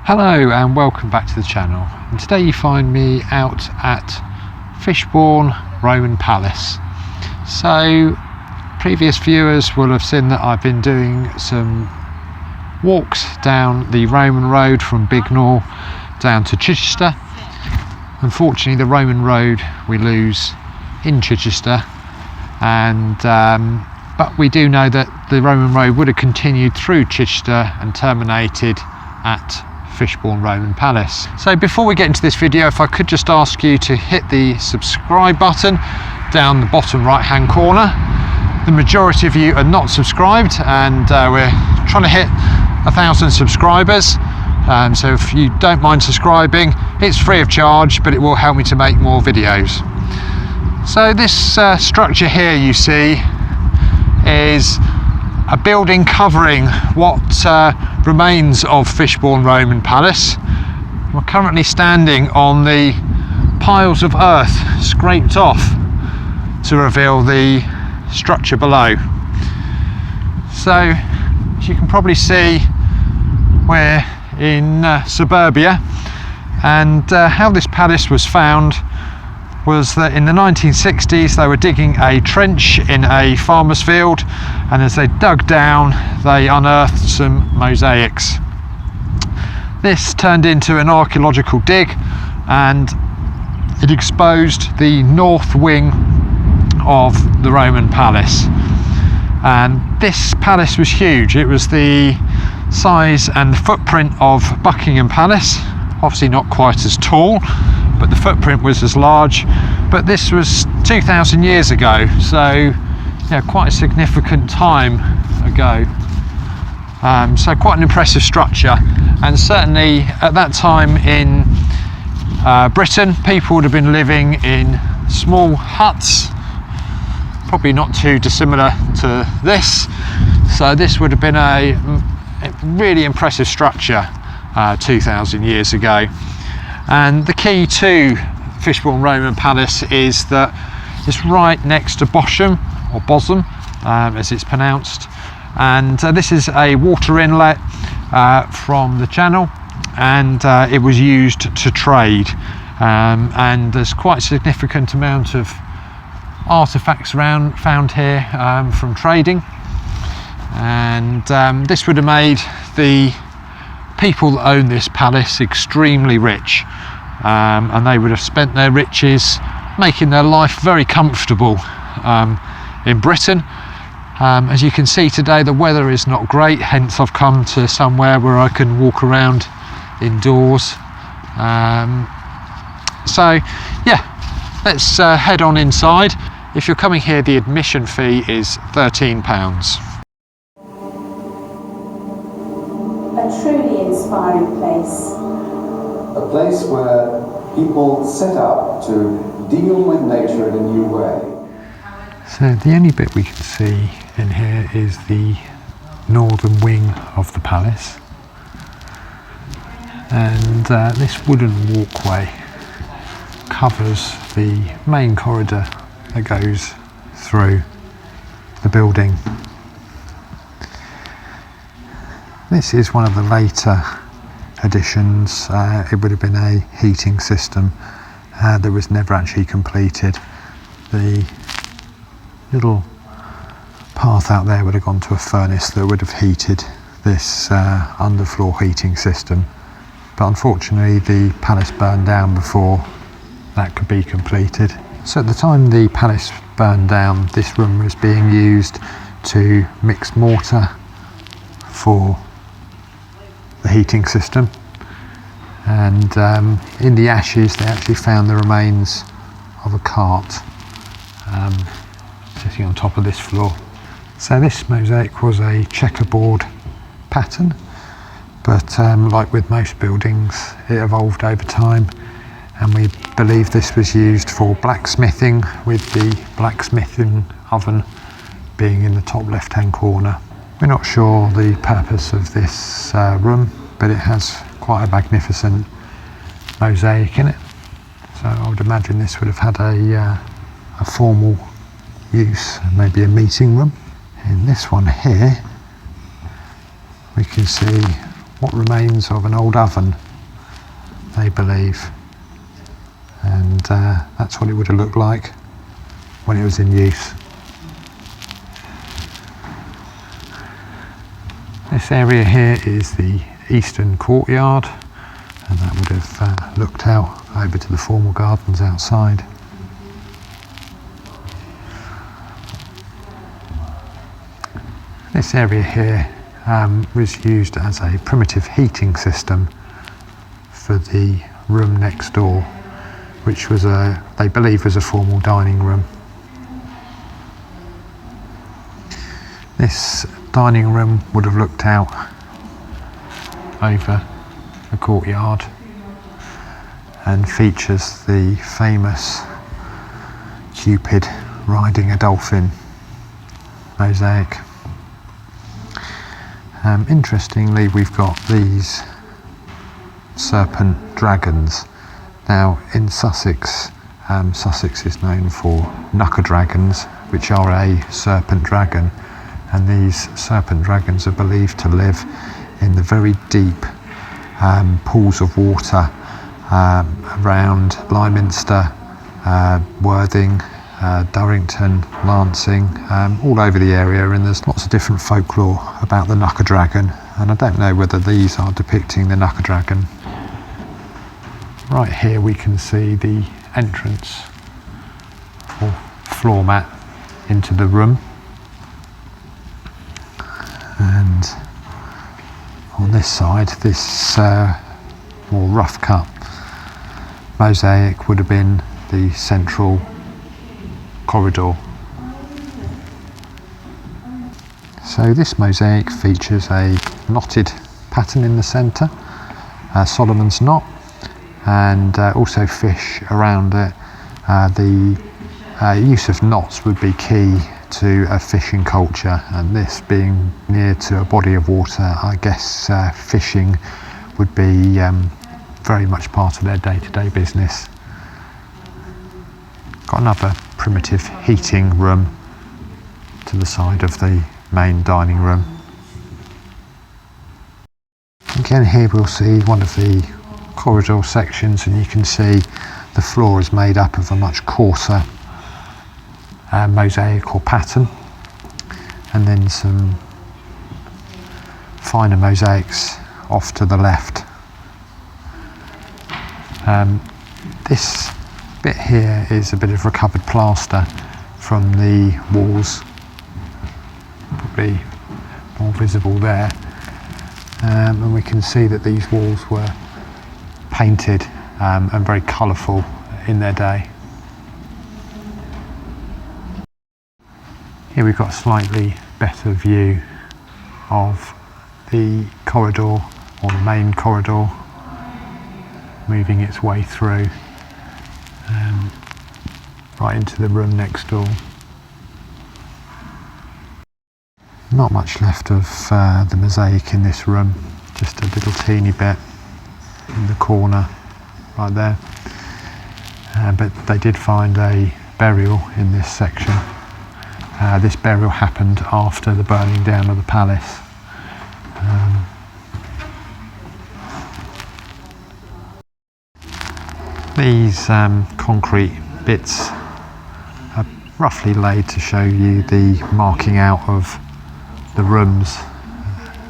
Hello and welcome back to the channel, and today you find me out at Fishbourne Roman Palace. So previous viewers will have seen that I've been doing some walks down the Roman road from Bignor down to Chichester. Unfortunately the Roman road we lose in Chichester, and but we do know that the Roman road would have continued through Chichester and terminated at Fishbourne Roman Palace. So before we get into this video, if I could just ask you to hit the subscribe button down the bottom right hand corner. The majority of you are not subscribed, and we're trying to hit 1,000 subscribers, so if you don't mind subscribing, it's free of charge, but it will help me to make more videos. So this structure here you see is a building covering what remains of Fishbourne Roman Palace. We're currently standing on the piles of earth scraped off to reveal the structure below. So as you can probably see, we're in suburbia, and how this palace was found was that in the 1960s they were digging a trench in a farmer's field, and as they dug down they unearthed some mosaics. This turned into an archaeological dig, and it exposed the north wing of the Roman palace. And this palace was huge. It was the size and the footprint of Buckingham Palace, obviously not quite as tall, but the footprint was as large. But this was 2,000 years ago, so yeah, quite a significant time ago. So quite an impressive structure, and certainly at that time in Britain, people would have been living in small huts, probably not too dissimilar to this. So this would have been a really impressive structure 2,000 years ago. And the key to Fishbourne Roman Palace is that it's right next to Bosham, or Bosham as it's pronounced, and this is a water inlet from the channel, and it was used to trade, and there's quite a significant amount of artifacts found here from trading, and this would have made the people that own this palace extremely rich, and they would have spent their riches making their life very comfortable in Britain. As you can see today, the weather is not great, hence I've come to somewhere where I can walk around indoors. So yeah, let's head on inside. If you're coming here, the admission fee is £13. A truly inspiring place. A place where people set out to deal with nature in a new way. So the only bit we can see in here is the northern wing of the palace, and this wooden walkway covers the main corridor that goes through the building. This is one of the later additions. It would have been a heating system that was never actually completed. The little path out there would have gone to a furnace that would have heated this underfloor heating system, but unfortunately the palace burned down before that could be completed. So at the time the palace burned down, this room was being used to mix mortar for the heating system, and in the ashes they actually found the remains of a cart sitting on top of this floor. So this mosaic was a checkerboard pattern, but like with most buildings, it evolved over time, and we believe this was used for blacksmithing, with the blacksmithing oven being in the top left hand corner. We're not sure the purpose of this room, but it has quite a magnificent mosaic in it, so I would imagine this would have had a formal use, maybe a meeting room. In this one here we can see what remains of an old oven, they believe, and that's what it would have looked like when it was in use. This area here is the eastern courtyard, and that would have looked out over to the formal gardens outside. This area here was used as a primitive heating system for the room next door, which was they believe was a formal dining room. This dining room would have looked out over the courtyard and features the famous Cupid riding a dolphin mosaic. Interestingly, we've got these serpent dragons. Now in Sussex, Sussex is known for knucker dragons, which are a serpent dragon, and these serpent dragons are believed to live in the very deep pools of water around Lyminster, Worthing, Durrington, Lancing, all over the area, and there's lots of different folklore about the knucker dragon, and I don't know whether these are depicting the knucker dragon. Right here we can see the entrance or floor mat into the room, and on this side, this more rough cut mosaic would have been the central corridor. So this mosaic features a knotted pattern in the centre, Solomon's knot, and also fish around it. The use of knots would be key to a fishing culture, and this being near to a body of water, I guess fishing would be very much part of their day-to-day business. Got another primitive heating room to the side of the main dining room. Again, here we'll see one of the corridor sections, and you can see the floor is made up of a much coarser mosaic or pattern, and then some finer mosaics off to the left. This bit here is a bit of recovered plaster from the walls, probably more visible there, and we can see that these walls were painted and very colourful in their day. Here we've got a slightly better view of the corridor, or the main corridor, moving its way through right into the room next door. Not much left of the mosaic in this room, just a little teeny bit in the corner right there, but they did find a burial in this section. This burial happened after the burning down of the palace. These concrete bits are roughly laid to show you the marking out of the rooms.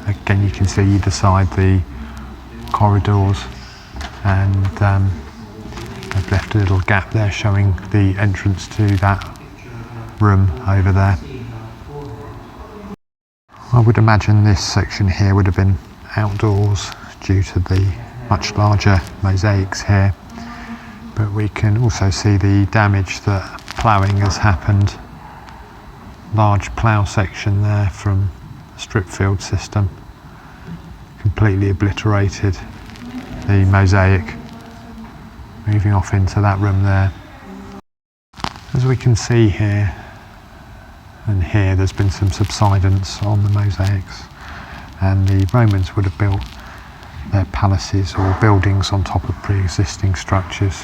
Again, you can see either side the corridors, and they've left a little gap there showing the entrance to that room over there. I would imagine this section here would have been outdoors due to the much larger mosaics here, but we can also see the damage that ploughing has happened. Large plough section there from the strip field system, completely obliterated the mosaic, moving off into that room there. As we can see here and here, there's been some subsidence on the mosaics, and the Romans would have built their palaces or buildings on top of pre-existing structures,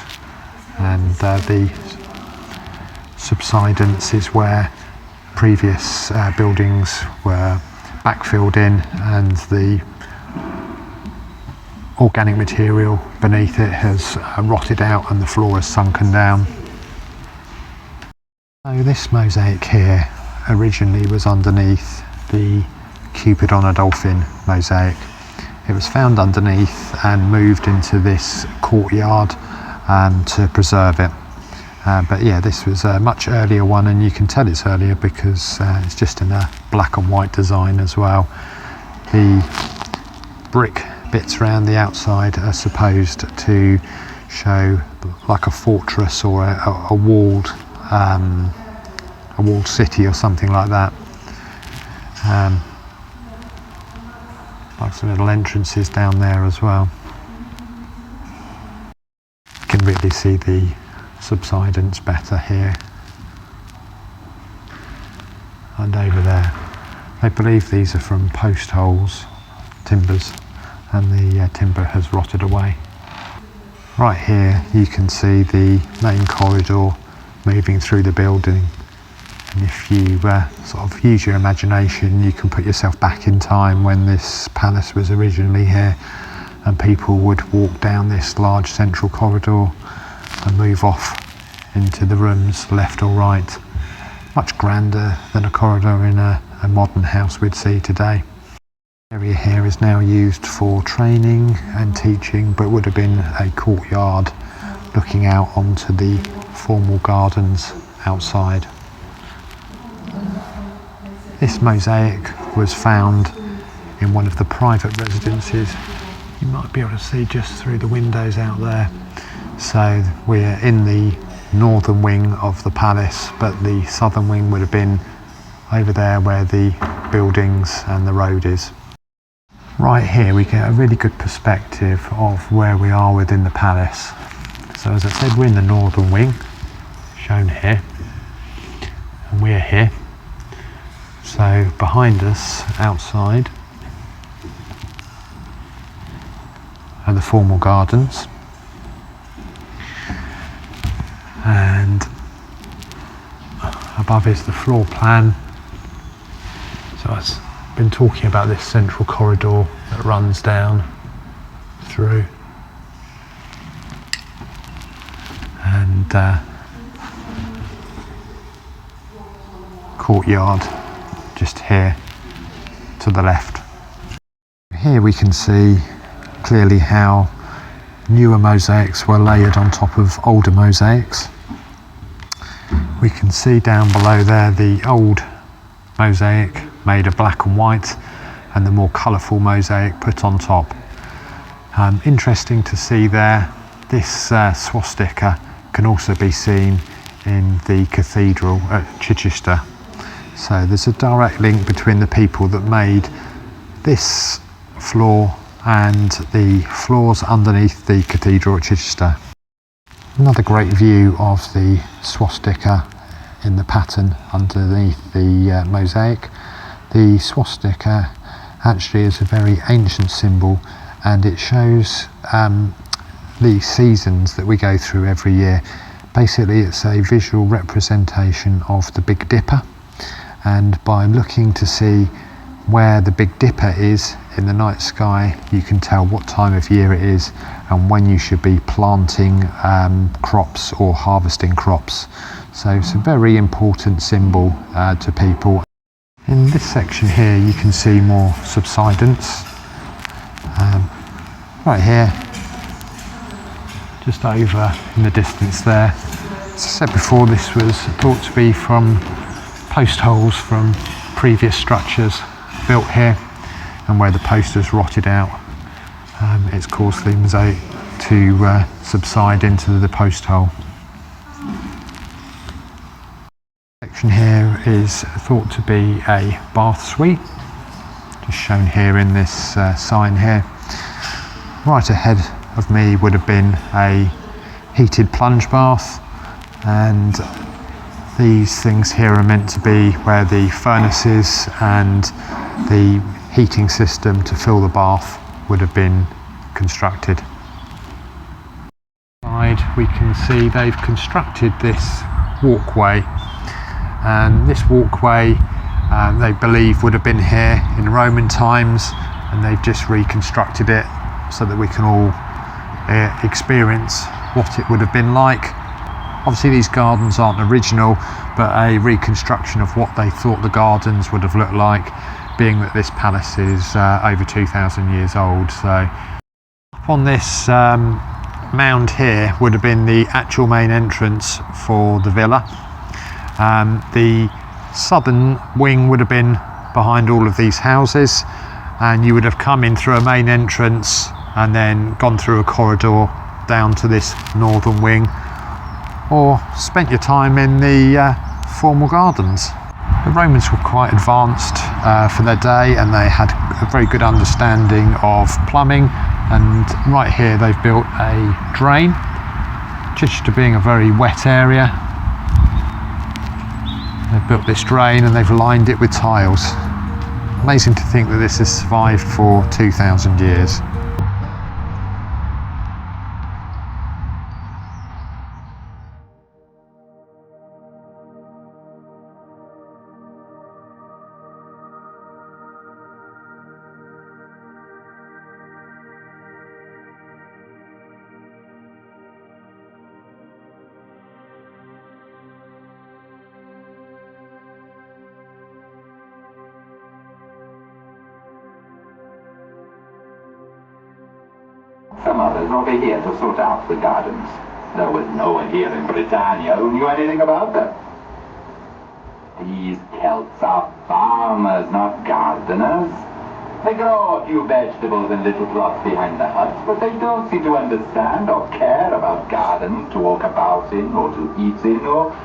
and the subsidence is where previous buildings were backfilled in, and the organic material beneath it has rotted out and the floor has sunken down. So this mosaic here originally was underneath the Cupid on a Dolphin mosaic. It was found underneath and moved into this courtyard to preserve it. But yeah, this was a much earlier one, and you can tell it's earlier because it's just in a black and white design as well. The brick bits around the outside are supposed to show like a fortress or a walled city or something like that. Like some little entrances down there as well. You can really see the subsidence better here and over there. I believe these are from post holes, timbers, and the timber has rotted away. Right here you can see the main corridor moving through the building, and if you sort of use your imagination, you can put yourself back in time when this palace was originally here, and people would walk down this large central corridor and move off into the rooms left or right. Much grander than a corridor in a modern house we'd see today. The area here is now used for training and teaching, but would have been a courtyard looking out onto the formal gardens outside. This mosaic was found in one of the private residences. You might be able to see just through the windows out there. So we're in the northern wing of the palace, but the southern wing would have been over there where the buildings and the road is. Right here we get a really good perspective of where we are within the palace. So as I said, we're in the northern wing, shown here, and we're here. So behind us, outside, are the formal gardens, and above is the floor plan. So I've been talking about this central corridor that runs down through, and courtyard just here to the left. Here we can see clearly how newer mosaics were layered on top of older mosaics. We can see down below there the old mosaic made of black and white, and the more colourful mosaic put on top. Interesting to see there, this swastika can also be seen in the cathedral at Chichester. So there's a direct link between the people that made this floor and the floors underneath the cathedral at Chichester. Another great view of the swastika in the pattern underneath the mosaic. The swastika actually is a very ancient symbol, and it shows the seasons that we go through every year. Basically it's a visual representation of the Big Dipper, and by looking to see where the Big Dipper is in the night sky, you can tell what time of year it is and when you should be planting crops or harvesting crops. So it's a very important symbol to people. In this section here you can see more subsidence. Right here, just over in the distance there. As I said before, this was thought to be from post holes from previous structures built here, and where the post has rotted out, it's caused the mosaic to subside into the post hole. Section here is thought to be a bath suite, just shown here in this sign here. Right ahead of me would have been a heated plunge bath, and these things here are meant to be where the furnaces and the heating system to fill the bath would have been constructed. We can see they've constructed this walkway, and this walkway they believe would have been here in Roman times, and they've just reconstructed it so that we can all experience what it would have been like. Obviously these gardens aren't original, but a reconstruction of what they thought the gardens would have looked like, being that this palace is over 2,000 years old. So on this mound here would have been the actual main entrance for the villa. The southern wing would have been behind all of these houses, and you would have come in through a main entrance and then gone through a corridor down to this northern wing, or spent your time in the formal gardens. The Romans were quite advanced for their day, and they had a very good understanding of plumbing, and right here they've built a drain. Chichester being a very wet area, they've built this drain and they've lined it with tiles. Amazing to think that this has survived for 2,000 years. Some others over here to sort out the gardens. There was no one here in Britannia who knew anything about them. These Celts are farmers, not gardeners. They grow a few vegetables in little plots behind the huts, but they don't seem to understand or care about gardens to walk about in or to eat in or...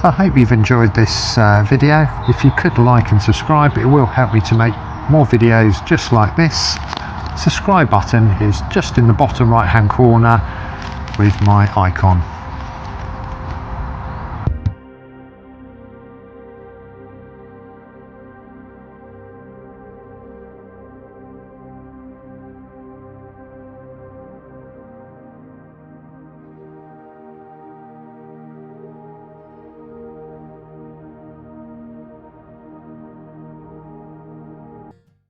So I hope you've enjoyed this video. If you could like and subscribe, it will help me to make more videos just like this. Subscribe button is just in the bottom right hand corner with my icon.